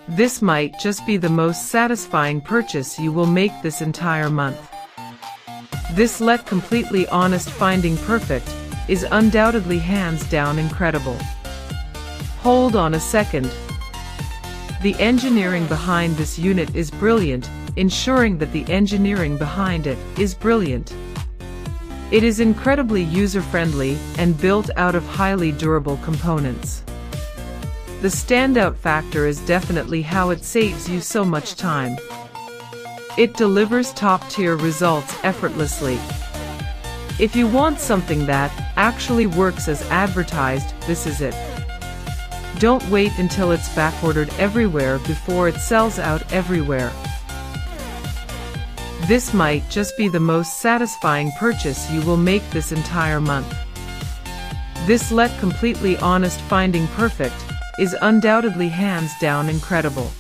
This might just be the most satisfying purchase you will make this entire month. This let completely honest finding perfect is undoubtedly hands down incredible. Hold on a second. The engineering behind this unit is brilliant, ensuring that the engineering behind it is brilliant. It is incredibly user-friendly and built out of highly durable components. The standout factor is definitely how it saves you so much time. It delivers top-tier results effortlessly. If you want something that actually works as advertised, this is it. Don't wait until it's backordered everywhere before it sells out everywhere. This might just be the most satisfying purchase you will make this entire month. This let completely honest finding perfect is undoubtedly hands down incredible.